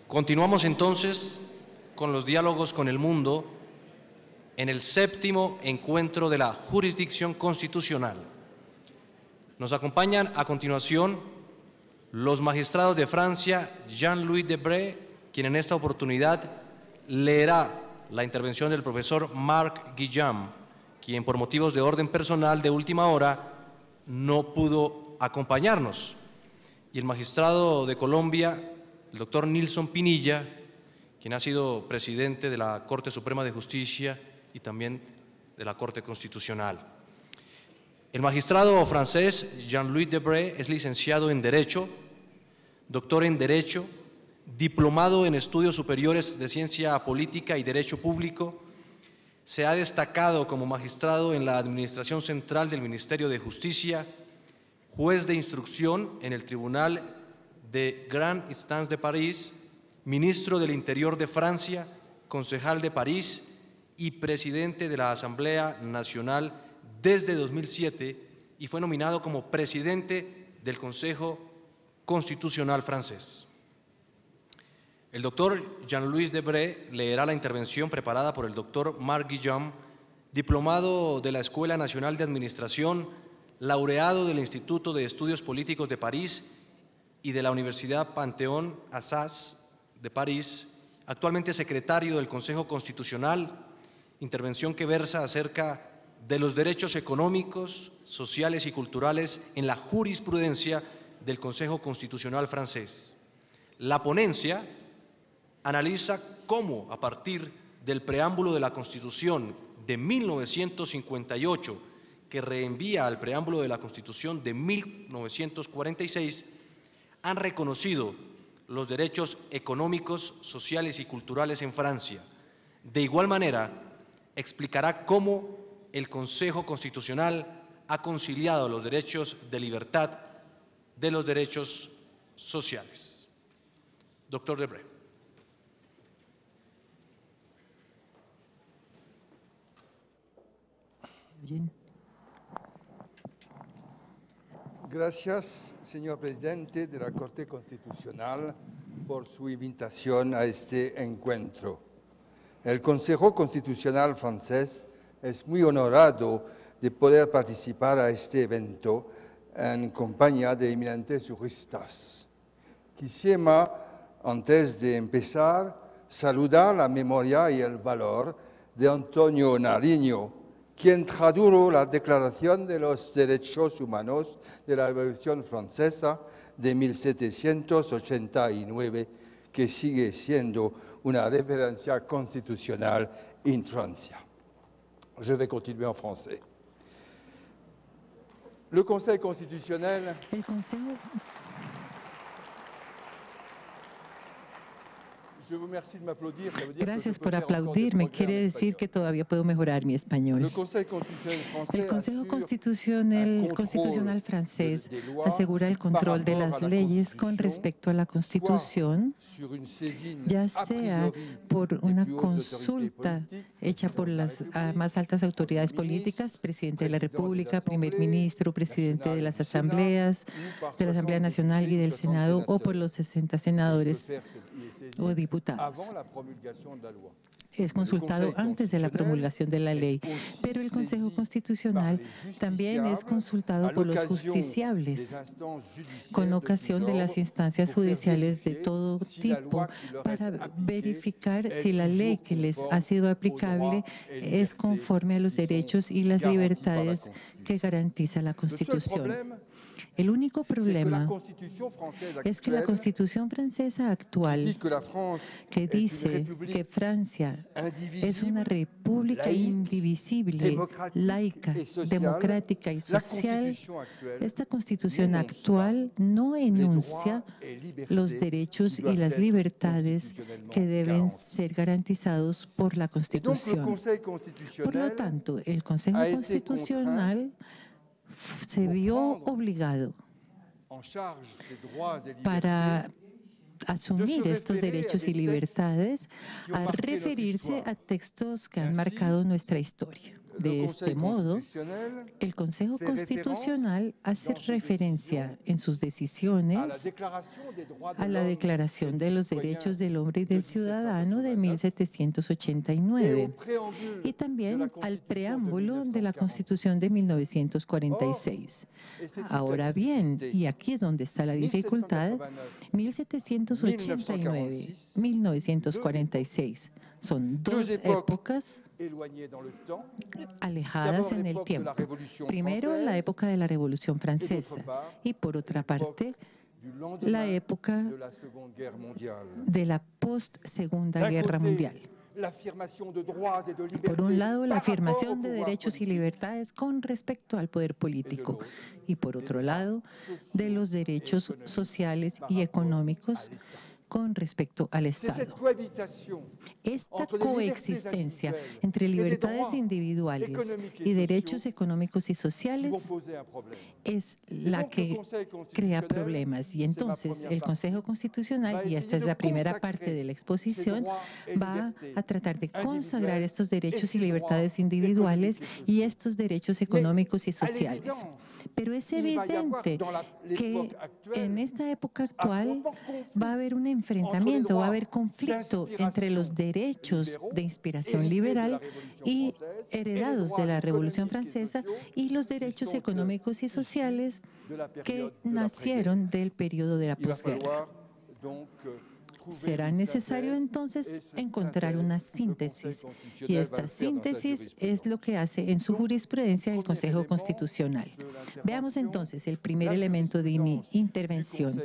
Continuamos entonces con los diálogos con el mundo en el 7º encuentro de la jurisdicción constitucional. Nos acompañan a continuación los magistrados de Francia, Jean-Louis Debré, quien en esta oportunidad leerá la intervención del profesor Marc Guillaume, quien por motivos de orden personal de última hora no pudo acompañarnos. Y el magistrado de Colombia, el doctor Nilson Pinilla, quien ha sido presidente de la Corte Suprema de Justicia y también de la Corte Constitucional. El magistrado francés Jean-Louis Debré es licenciado en Derecho, doctor en Derecho, diplomado en Estudios Superiores de Ciencia Política y Derecho Público. Se ha destacado como magistrado en la Administración Central del Ministerio de Justicia, juez de instrucción en el Tribunal de Grande Instance de París, ministro del Interior de Francia, concejal de París y presidente de la Asamblea Nacional desde 2007 y fue nominado como presidente del Consejo Constitucional francés. El doctor Jean-Louis Debré leerá la intervención preparada por el doctor Marc Guillaume, diplomado de la Escuela Nacional de Administración, laureado del Instituto de Estudios Políticos de París y de la Universidad Panthéon-Assas de París, actualmente secretario del Consejo Constitucional, intervención que versa acerca de los derechos económicos, sociales y culturales en la jurisprudencia del Consejo Constitucional francés. La ponencia analiza cómo, a partir del preámbulo de la Constitución de 1958, que reenvía al preámbulo de la Constitución de 1946, han reconocido los derechos económicos, sociales y culturales en Francia. De igual manera, explicará cómo el Consejo Constitucional ha conciliado los derechos de libertad de los derechos sociales. Doctor Debré. Bien. Gracias, señor presidente de la Corte Constitucional, por su invitación a este encuentro. El Consejo Constitucional francés es muy honorado de poder participar a este evento en compañía de eminentes juristas. Quisiera, antes de empezar, saludar la memoria y el valor de Antonio Nariño, quien tradujo la Declaración de los Derechos Humanos de la Revolución Francesa de 1789, que sigue siendo una referencia constitucional en Francia. Je vais continuer en français. Le Conseil constitutionnel. El Consejo. Gracias por aplaudirme. Quiere decir que todavía puedo mejorar mi español. El Consejo Constitucional francés asegura el control de las leyes con respecto a la Constitución, ya sea por una consulta hecha por las más altas autoridades políticas, presidente de la República, primer ministro, presidente de las asambleas, de la Asamblea Nacional y del Senado, o por los 60 senadores o diputados. Es consultado antes de la promulgación de la ley, pero el Consejo Constitucional también es consultado por los justiciables con ocasión de las instancias judiciales de todo tipo para verificar si la ley que les ha sido aplicable es conforme a los derechos y las libertades que garantiza la Constitución. El único problema es que la Constitución francesa actual, que dice que Francia es una república indivisible, laica, democrática y social, esta Constitución actual no enuncia los derechos y las libertades que deben ser garantizados por la Constitución. Por lo tanto, el Consejo Constitucional se vio obligado para asumir estos derechos y libertades a referirse a textos que han marcado nuestra historia. De este modo, el Consejo Constitucional hace referencia en sus decisiones a la Declaración de los Derechos del Hombre y del Ciudadano de 1789 y también al preámbulo de la Constitución de 1946. Ahora bien, y aquí es donde está la dificultad, 1789, 1946 son dos épocas alejadas en el tiempo. Primero, la época de la Revolución Francesa y, por otra parte, la época de la post-Segunda Guerra Mundial. Por un lado, la afirmación de derechos y libertades con respecto al poder político y, por otro lado, de los derechos sociales y económicos con respecto al Estado. Esta coexistencia entre libertades individuales y derechos económicos y sociales es la que crea problemas. Y entonces el Consejo Constitucional, y esta es la primera parte de la exposición, va a tratar de consagrar estos derechos y libertades individuales y estos derechos económicos y sociales. Pero es evidente que en esta época actual va a haber un enfrentamiento, va a haber conflicto entre los derechos de inspiración liberal y heredados de la Revolución Francesa y los derechos económicos y sociales que nacieron del periodo de la posguerra. Será necesario entonces encontrar una síntesis, y esta síntesis es lo que hace en su jurisprudencia el Consejo Constitucional. Veamos entonces el primer elemento de mi intervención.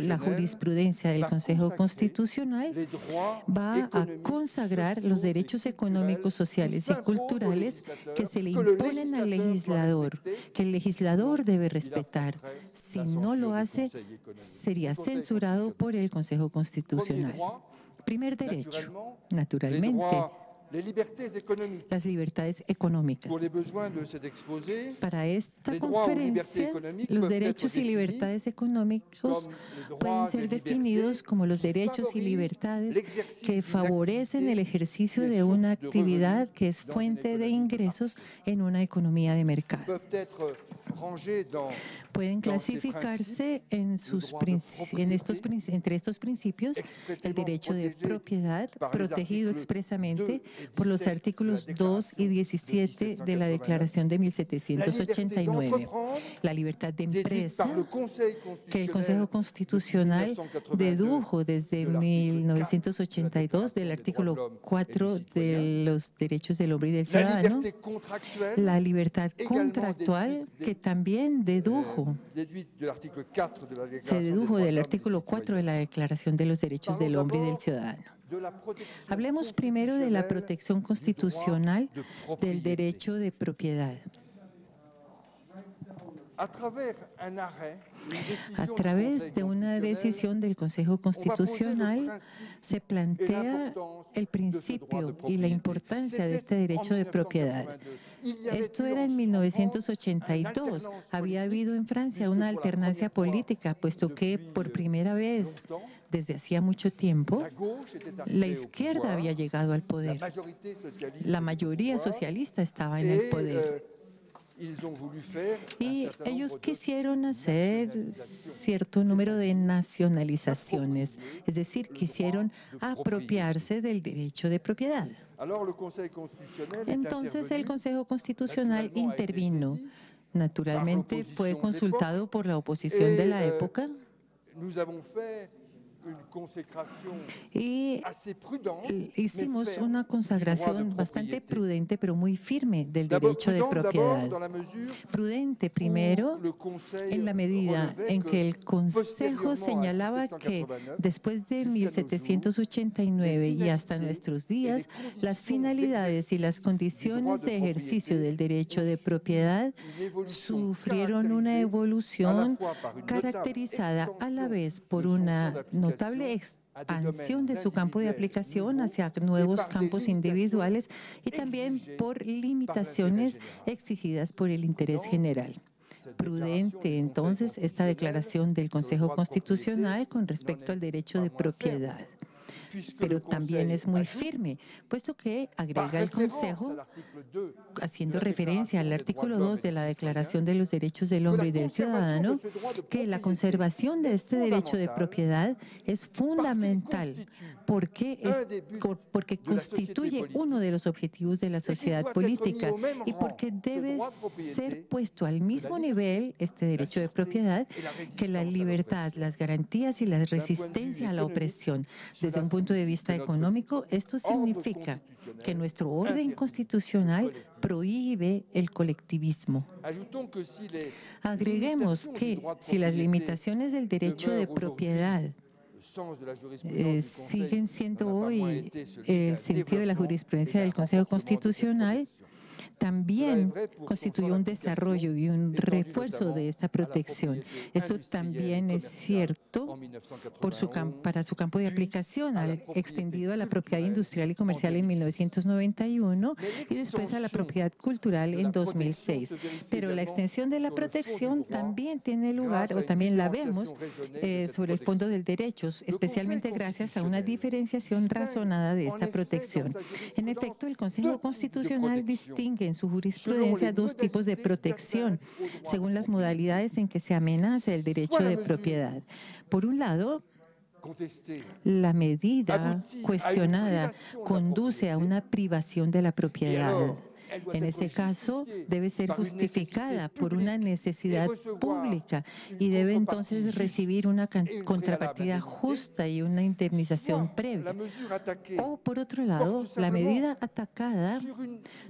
La jurisprudencia del Consejo Constitucional va a consagrar los derechos económicos, sociales y culturales que se le imponen al legislador, que el legislador debe respetar. Si no lo hace, sería censurado por el Consejo Constitucional. Primer derecho, naturalmente, las libertades económicas. Para esta conferencia, los derechos y libertades económicos pueden ser definidos como los derechos y libertades que favorecen el ejercicio de una actividad que es fuente de ingresos en una economía de mercado. Pueden clasificarse entre estos principios el derecho de propiedad, protegido expresamente por los artículos 2 y 17 de la Declaración de 1789. La libertad de empresa, que el Consejo Constitucional dedujo desde 1982 del artículo 4 de los derechos del hombre y del ciudadano. La libertad contractual, que también se dedujo del artículo 4 de la Declaración de los Derechos del Hombre y del Ciudadano. Hablemos primero de la protección constitucional del derecho de propiedad. A través de una decisión del Consejo Constitucional se plantea el principio y la importancia de este derecho de propiedad. Esto era en 1982. Había habido en Francia una alternancia política, puesto que por primera vez desde hacía mucho tiempo la izquierda había llegado al poder. La mayoría socialista estaba en el poder. Y ellos quisieron hacer cierto número de nacionalizaciones, es decir, quisieron apropiarse del derecho de propiedad. Entonces el Consejo Constitucional intervino. Naturalmente fue consultado por la oposición de la época. Y hicimos una consagración bastante prudente, pero muy firme del derecho de propiedad. Prudente, primero, en la medida en que el Consejo señalaba que después de 1789 y hasta nuestros días, las finalidades y las condiciones de ejercicio del derecho de propiedad sufrieron una evolución caracterizada a la vez por una notable expansión de su campo de aplicación hacia nuevos campos individuales y también por limitaciones exigidas por el interés general. Prudente, entonces, esta declaración del Consejo Constitucional con respecto al derecho de propiedad. pero también es muy firme, puesto que agrega el Consejo, haciendo referencia al artículo 2 de la Declaración de los Derechos del Hombre y del Ciudadano, que la conservación de este derecho de propiedad es fundamental porque constituye uno de los objetivos de la sociedad política y porque debe ser puesto al mismo nivel este derecho de propiedad que la libertad, las garantías y la resistencia a la opresión. Desde un punto de vista económico, esto significa que nuestro orden constitucional prohíbe el colectivismo. Agreguemos que si las limitaciones del derecho de propiedad siguen siendo hoy el sentido de la jurisprudencia del Consejo Constitucional, también constituye un desarrollo y un refuerzo de esta protección. Esto también es cierto para su campo de aplicación, extendido a la propiedad industrial y comercial en 1991 y después a la propiedad cultural en 2006. Pero la extensión de la protección también tiene lugar, o también la vemos, sobre el fondo del derecho, especialmente gracias a una diferenciación razonada de esta protección. En efecto, el Consejo Constitucional distingue en su jurisprudencia dos tipos de protección, según las modalidades en que se amenaza el derecho de propiedad. Por un lado, la medida cuestionada conduce a una privación de la propiedad. En ese caso, debe ser justificada por una necesidad pública y debe entonces recibir una contrapartida justa y una indemnización previa. O, por otro lado, la medida atacada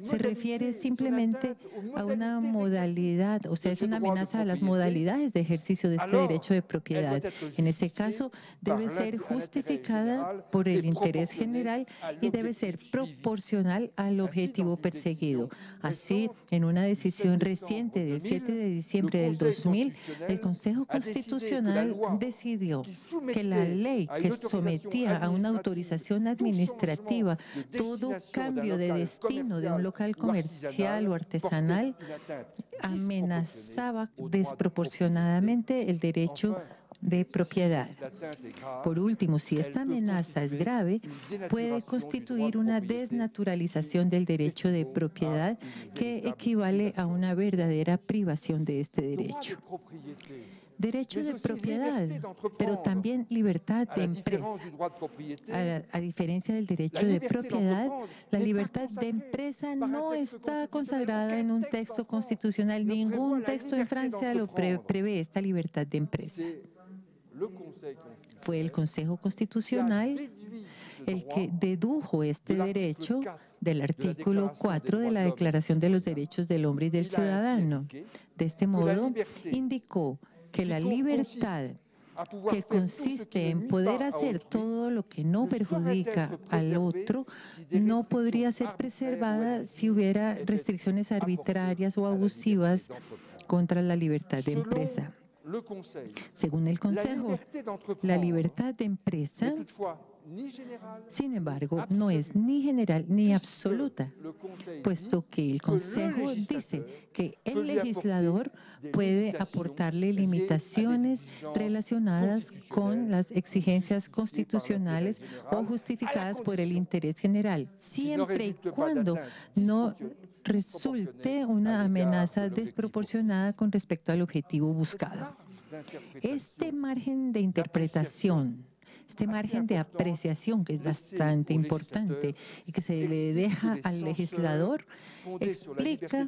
se refiere simplemente a una modalidad, o sea, es una amenaza a las modalidades de ejercicio de este derecho de propiedad. En ese caso, debe ser justificada por el interés general y debe ser proporcional al objetivo perseguido. Así, en una decisión reciente del 7 de diciembre del 2000, el Consejo Constitucional decidió que la ley que sometía a una autorización administrativa todo cambio de destino de un local comercial o artesanal amenazaba desproporcionadamente el derecho de propiedad. Por último, si esta amenaza es grave, puede constituir una desnaturalización del derecho de propiedad que equivale a una verdadera privación de este derecho. Derecho de propiedad, pero también libertad de empresa. A diferencia del derecho de propiedad, la libertad de empresa no está consagrada en un texto constitucional. Ningún texto en Francia lo prevé esta libertad de empresa. Fue el Consejo Constitucional el que dedujo este derecho del artículo 4 de la Declaración de los Derechos del Hombre y del Ciudadano. De este modo, indicó que la libertad, que consiste en poder hacer todo lo que no perjudica al otro, no podría ser preservada si hubiera restricciones arbitrarias o abusivas contra la libertad de empresa. Según el Consejo, la libertad de empresa, sin embargo, no es ni general ni absoluta, puesto que el Consejo dice que el legislador puede aportarle limitaciones relacionadas con las exigencias constitucionales o justificadas por el interés general, siempre y cuando no resulte una amenaza desproporcionada con respecto al objetivo buscado. Este margen de interpretación, este margen de apreciación, que es bastante importante y que se le deja al legislador, explica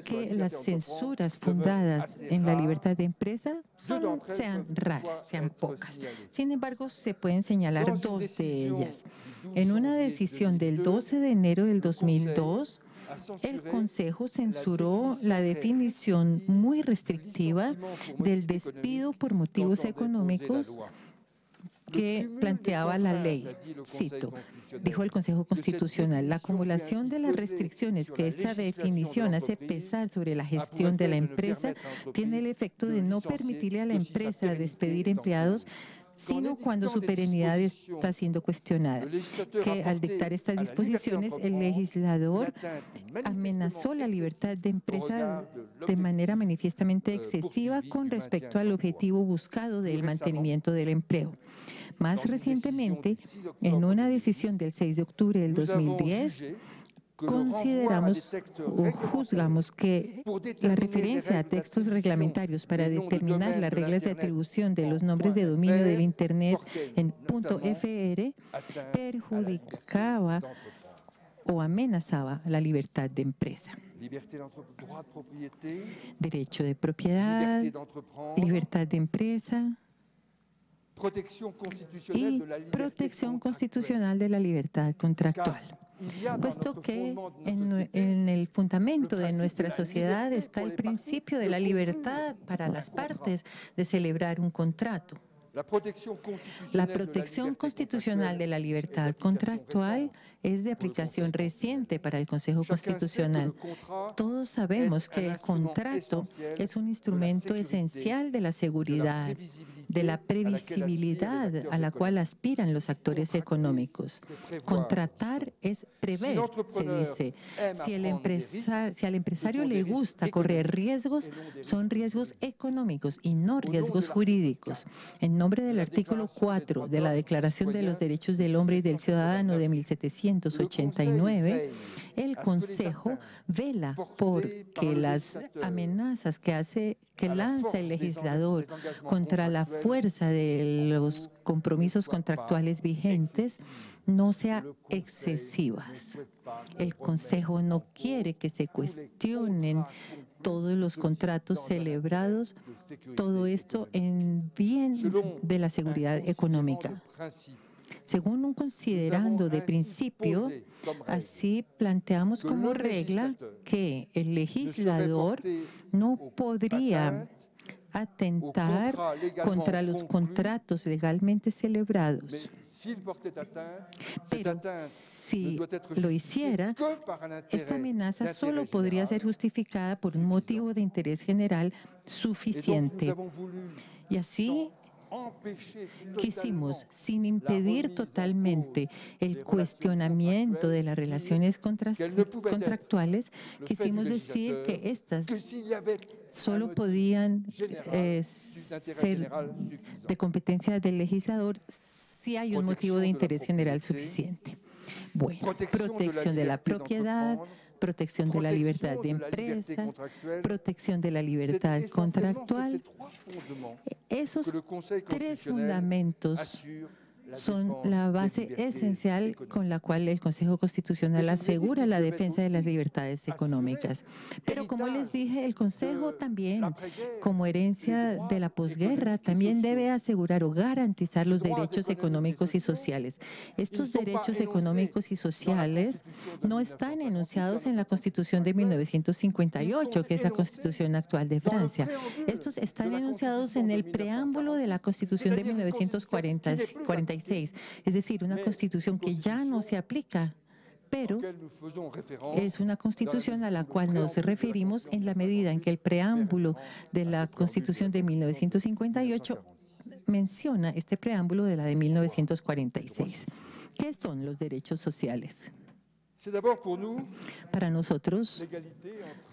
que las censuras fundadas en la libertad de empresa sean raras, sean pocas. Sin embargo, se pueden señalar dos de ellas. En una decisión del 12 de enero del 2002, el Consejo censuró la definición muy restrictiva del despido por motivos económicos que planteaba la ley. Cito, dijo el Consejo Constitucional, la acumulación de las restricciones que esta definición hace pesar sobre la gestión de la empresa tiene el efecto de no permitirle a la empresa despedir empleados sino cuando su perenidad está siendo cuestionada. Que al dictar estas disposiciones, el legislador amenazó la libertad de empresa de manera manifiestamente excesiva con respecto al objetivo buscado del mantenimiento del empleo. Más recientemente, en una decisión del 6 de octubre del 2010, consideramos o juzgamos que la referencia a textos reglamentarios para determinar las reglas de atribución de los nombres de dominio del Internet en .fr perjudicaba o amenazaba la libertad de empresa. Derecho de propiedad, libertad de empresa y protección constitucional de la libertad contractual. Puesto que en el fundamento de nuestra sociedad está el principio de la libertad para las partes de celebrar un contrato. La protección constitucional de la libertad contractual es de aplicación reciente para el Consejo Constitucional. Todos sabemos que el contrato es un instrumento esencial de la seguridad, de la previsibilidad a la cual aspiran los actores económicos. Contratar es prever, se dice. Si al empresario le gusta correr riesgos, son riesgos económicos y no riesgos jurídicos. En nombre del artículo 4 de la Declaración de los Derechos del Hombre y del Ciudadano de 1789, el Consejo vela por que las amenazas que lanza el legislador contra la fuerza de los compromisos contractuales vigentes no sean excesivas. El Consejo no quiere que se cuestionen todos los contratos celebrados, todo esto en bien de la seguridad económica. Según un considerando de principio, así planteamos como regla que el legislador no podría atentar contra los contratos legalmente celebrados. Pero si lo hiciera, esta amenaza solo podría ser justificada por un motivo de interés general suficiente. Y así quisimos, sin impedir totalmente el cuestionamiento de las relaciones contractuales, quisimos decir que estas solo podían ser de competencia del legislador si hay un motivo de interés general suficiente. Bueno, protección de la propiedad, protección de la libertad de empresa, protección de la libertad contractual. Esos tres fundamentos son la base esencial con la cual el Consejo Constitucional asegura la defensa de las libertades económicas. Pero como les dije, el Consejo también, como herencia de la posguerra, también debe asegurar o garantizar los derechos económicos y sociales. Estos derechos económicos y sociales no están enunciados en la Constitución de 1958, que es la Constitución actual de Francia. Estos están enunciados en el preámbulo de la Constitución de 1946. Es decir, una constitución que ya no se aplica, pero es una constitución a la cual nos referimos en la medida en que el preámbulo de la Constitución de 1958 menciona este preámbulo de la de 1946. ¿Qué son los derechos sociales? Para nosotros,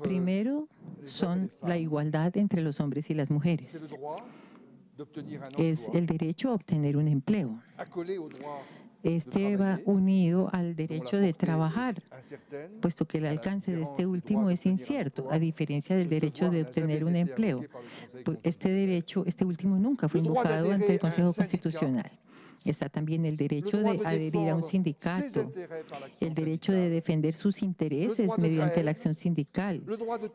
primero, son la igualdad entre los hombres y las mujeres. Es el derecho a obtener un empleo. Este va unido al derecho de trabajar, puesto que el alcance de este último es incierto, a diferencia del derecho de obtener un empleo. Este último nunca fue invocado ante el Consejo Constitucional. Está también el derecho de adherir a un sindicato, el derecho de defender sus intereses mediante la acción sindical,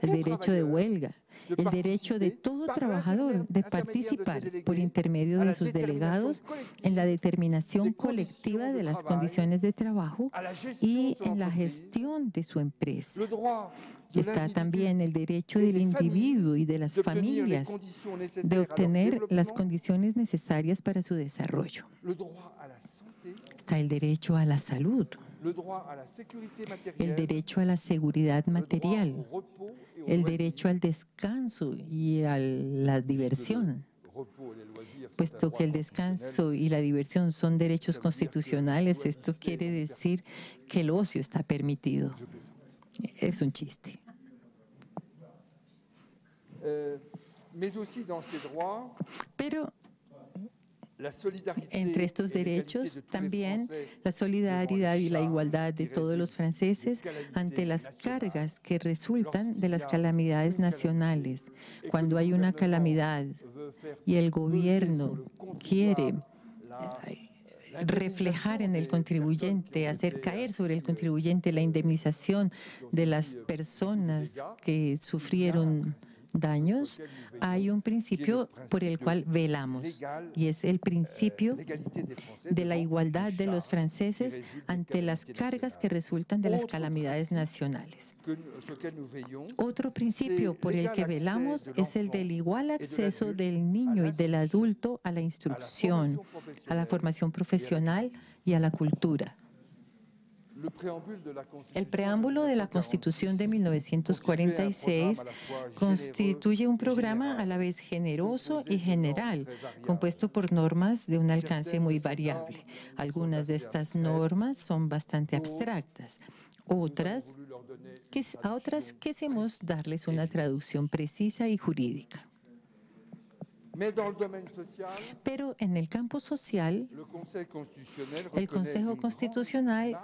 el derecho de huelga, el derecho de todo trabajador de participar por intermedio de sus delegados en la determinación colectiva de las condiciones de trabajo y en la gestión de su empresa. Está también el derecho del individuo y de las familias de obtener las condiciones necesarias para su desarrollo. Está el derecho a la salud, el derecho a la seguridad material, el derecho al descanso y a la diversión. Puesto que el descanso y la diversión son derechos constitucionales, esto quiere decir que el ocio está permitido. Es un chiste. Pero Entre estos derechos también la solidaridad y la igualdad de todos los franceses ante las cargas que resultan de las calamidades nacionales. Cuando hay una calamidad y el gobierno quiere reflejar en el contribuyente, hacer caer sobre el contribuyente la indemnización de las personas que sufrieron daños, hay un principio por el cual velamos, y es el principio de la igualdad de los franceses ante las cargas que resultan de las calamidades nacionales. Otro principio por el que velamos es el del igual acceso del niño y del adulto a la instrucción, a la formación profesional y a la cultura. El preámbulo de la Constitución de 1946 constituye un programa a la vez generoso y general, compuesto por normas de un alcance muy variable. Algunas de estas normas son bastante abstractas. A otras quisimos darles una traducción precisa y jurídica. Pero en el campo social, el Consejo Constitucional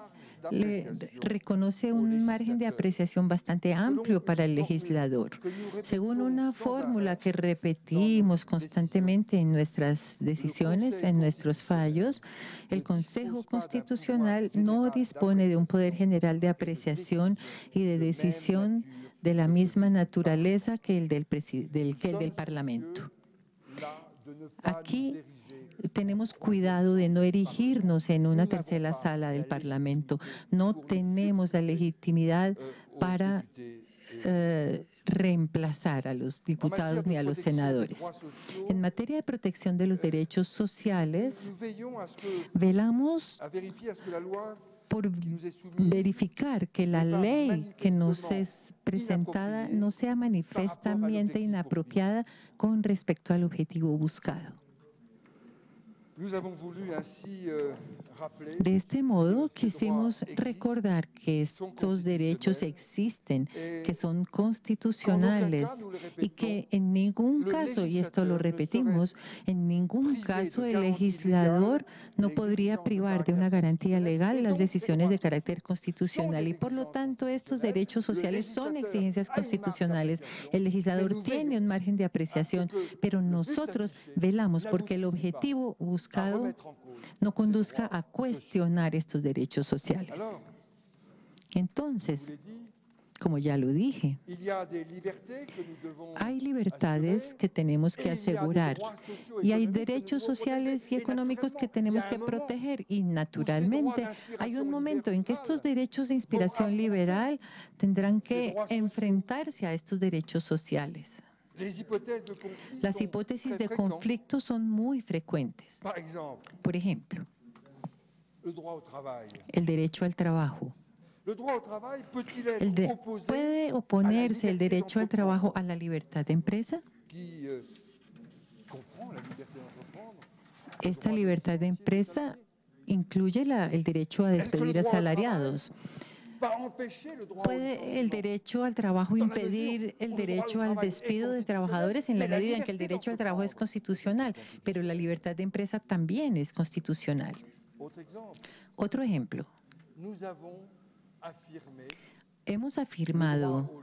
le reconoce un margen de apreciación bastante amplio para el legislador. Según una fórmula que repetimos constantemente en nuestras decisiones, en nuestros fallos, el Consejo Constitucional no dispone de un poder general de apreciación y de decisión de la misma naturaleza que el del Parlamento. Aquí tenemos cuidado de no erigirnos en una tercera sala del Parlamento. No tenemos la legitimidad para reemplazar a los diputados ni a los senadores. En materia de protección de los derechos sociales, velamos por verificar que la ley que nos es presentada no sea manifiestamente inapropiada con respecto al objetivo buscado. De este modo, quisimos recordar que estos derechos existen, que son constitucionales y que en ningún caso, y esto lo repetimos, en ningún caso el legislador no podría privar de una garantía legal las decisiones de carácter constitucional y por lo tanto estos derechos sociales son exigencias constitucionales. El legislador tiene un margen de apreciación, pero nosotros velamos porque el objetivo buscado no conduzca a cuestionar estos derechos sociales. Entonces, como ya lo dije, hay libertades que tenemos que asegurar y hay derechos sociales y económicos que tenemos que proteger y naturalmente hay un momento en que estos derechos de inspiración liberal tendrán que enfrentarse a estos derechos sociales. Las hipótesis de conflicto son muy frecuentes. Por ejemplo, el derecho al trabajo. ¿Puede oponerse el derecho al trabajo a la libertad de empresa? Esta libertad de empresa incluye el derecho a despedir asalariados. ¿Puede el derecho al trabajo impedir el derecho al despido de trabajadores en la medida en que el derecho al trabajo es constitucional? Pero la libertad de empresa también es constitucional. Otro ejemplo. Hemos afirmado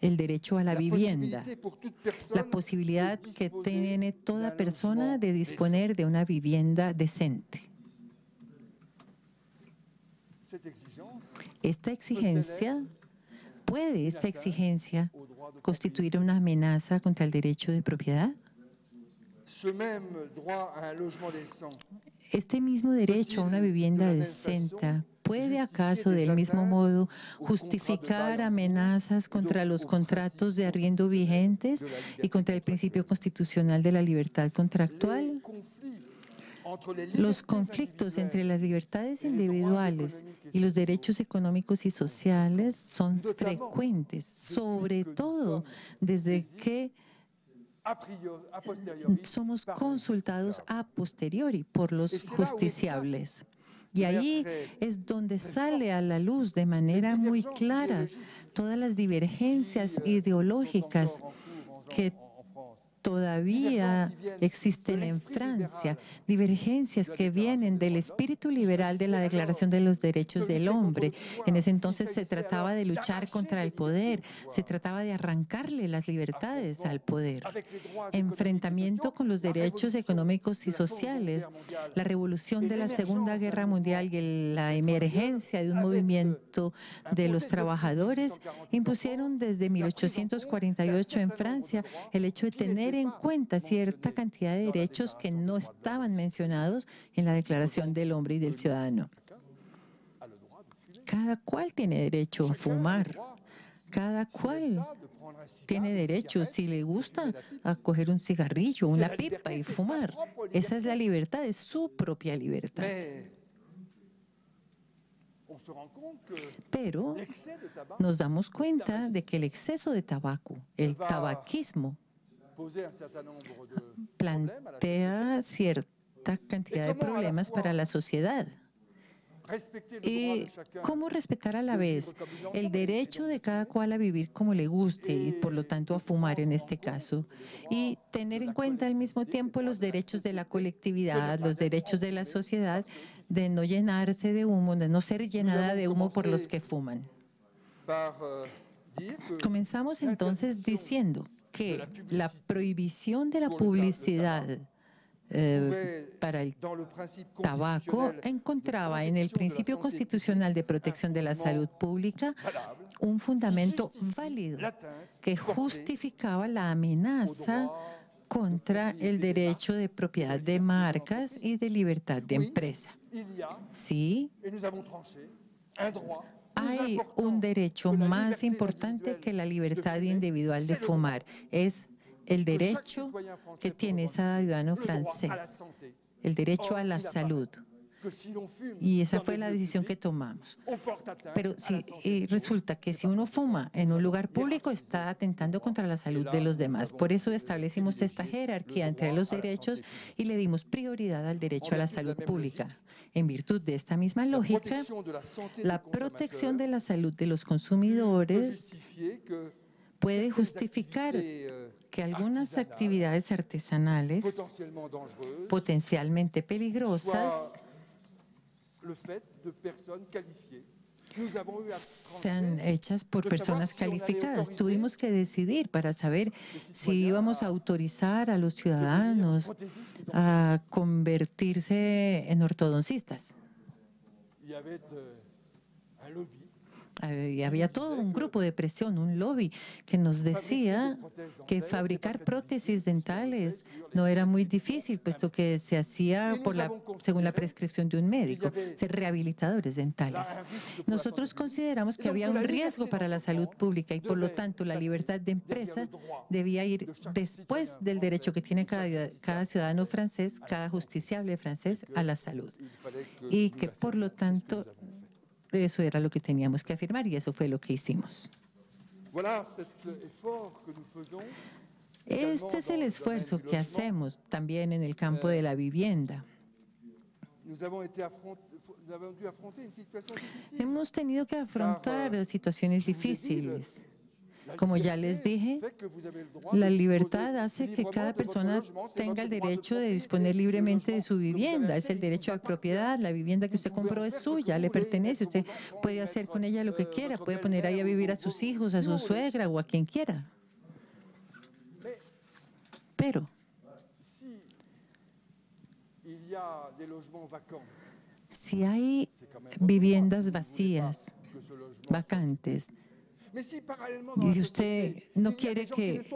el derecho a la vivienda, la posibilidad que tiene toda persona de disponer de una vivienda decente. ¿Puede esta exigencia constituir una amenaza contra el derecho de propiedad? Este mismo derecho a una vivienda decente, ¿puede acaso del mismo modo justificar amenazas contra los contratos de arriendo vigentes y contra el principio constitucional de la libertad contractual? Los conflictos entre las libertades individuales y los derechos económicos y sociales son frecuentes, sobre todo desde que somos consultados a posteriori por los justiciables. Y ahí es donde sale a la luz de manera muy clara todas las divergencias ideológicas que todavía existen en Francia, divergencias que vienen del espíritu liberal de la Declaración de los Derechos del Hombre. En ese entonces se trataba de luchar contra el poder, se trataba de arrancarle las libertades al poder. Enfrentamiento con los derechos económicos y sociales, la revolución de la Segunda Guerra Mundial y la emergencia de un movimiento de los trabajadores impusieron desde 1848 en Francia el hecho de tener en cuenta cierta cantidad de derechos que no estaban mencionados en la Declaración del Hombre y del Ciudadano. Cada cual tiene derecho a fumar. Cada cual tiene derecho, si le gusta, a coger un cigarrillo, una pipa y fumar. Esa es la libertad, es su propia libertad. Pero nos damos cuenta de que el exceso de tabaco, el tabaquismo, plantea cierta cantidad de problemas para la sociedad. ¿Y cómo respetar a la vez el derecho de cada cual a vivir como le guste y por lo tanto a fumar en este caso? Y tener en cuenta al mismo tiempo los derechos de la colectividad, los derechos de la sociedad de no llenarse de humo, de no ser llenada de humo por los que fuman. Comenzamos entonces diciendo que la prohibición de la publicidad para el tabaco encontraba en el principio constitucional de protección de la salud pública un fundamento válido que justificaba la amenaza contra el derecho de propiedad de marcas y de libertad de empresa. Sí, hay un derecho más importante que la libertad individual de fumar. Es el derecho que tiene ese ciudadano francés, el derecho a la salud. Y esa fue la decisión que tomamos. Pero si resulta que si uno fuma en un lugar público, está atentando contra la salud de los demás. Por eso establecimos esta jerarquía entre los derechos y le dimos prioridad al derecho a la salud pública. En virtud de esta misma lógica, la protección de la salud de los consumidores puede justificar que algunas actividades artesanales potencialmente peligrosas sean hechas por personas calificadas. Tuvimos que decidir para saber si íbamos a autorizar a los ciudadanos a convertirse en ortodoncistas. Había todo un grupo de presión, un lobby, que nos decía que fabricar prótesis dentales no era muy difícil, puesto que se hacía según la prescripción de un médico, ser rehabilitadores dentales. Nosotros consideramos que había un riesgo para la salud pública y, por lo tanto, la libertad de empresa debía ir después del derecho que tiene cada ciudadano francés, cada justiciable francés, a la salud. Y que, por lo tanto, eso era lo que teníamos que afirmar y eso fue lo que hicimos. Este es el esfuerzo que hacemos también en el campo de la vivienda. Hemos tenido que afrontar situaciones difíciles. Como ya les dije, la libertad hace que cada persona tenga el derecho de disponer libremente de su vivienda. Es el derecho de propiedad. La vivienda que usted compró es suya, le pertenece. Usted puede hacer con ella lo que quiera. Puede poner ahí a vivir a sus hijos, a su suegra o a quien quiera. Pero si hay viviendas vacías, vacantes, y si usted no quiere que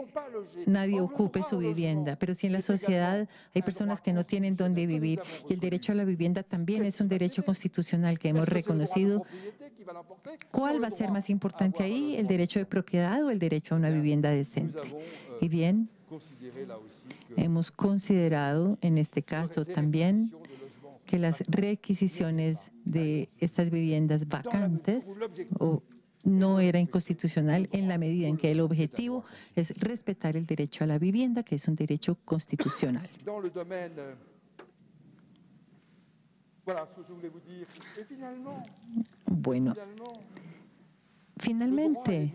nadie ocupe su vivienda, pero si en la sociedad hay personas que no tienen dónde vivir y el derecho a la vivienda también es un derecho constitucional que hemos reconocido, ¿cuál va a ser más importante ahí, el derecho de propiedad o el derecho a una vivienda decente? Y bien, hemos considerado en este caso también que las requisiciones de estas viviendas vacantes no era inconstitucional en la medida en que el objetivo es respetar el derecho a la vivienda, que es un derecho constitucional. Bueno, Finalmente,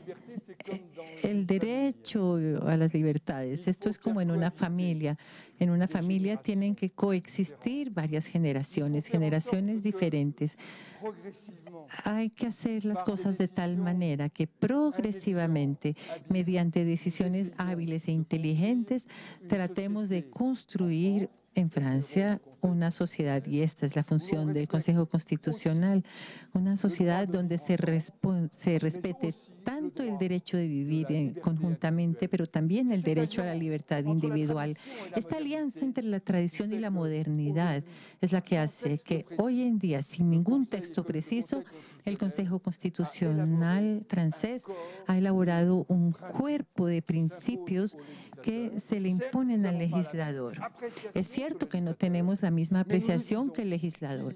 el derecho a las libertades, esto es como en una familia. En una familia tienen que coexistir varias generaciones, generaciones diferentes. Hay que hacer las cosas de tal manera que progresivamente, mediante decisiones hábiles e inteligentes, tratemos de construir en Francia una sociedad, y esta es la función del Consejo Constitucional, una sociedad donde se respete tanto el derecho de vivir conjuntamente, pero también el derecho a la libertad individual. Esta alianza entre la tradición y la modernidad es la que hace que hoy en día, sin ningún texto preciso, el Consejo Constitucional francés ha elaborado un cuerpo de principios que se le imponen al legislador. Es cierto que no tenemos la misma apreciación que el legislador,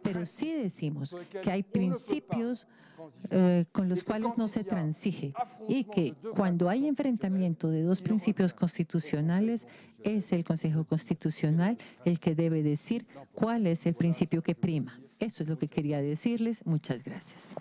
pero sí decimos que hay principios con los cuales no se transige y que cuando hay enfrentamiento de dos principios constitucionales, es el Consejo Constitucional el que debe decir cuál es el principio que prima. Eso es lo que quería decirles. Muchas gracias.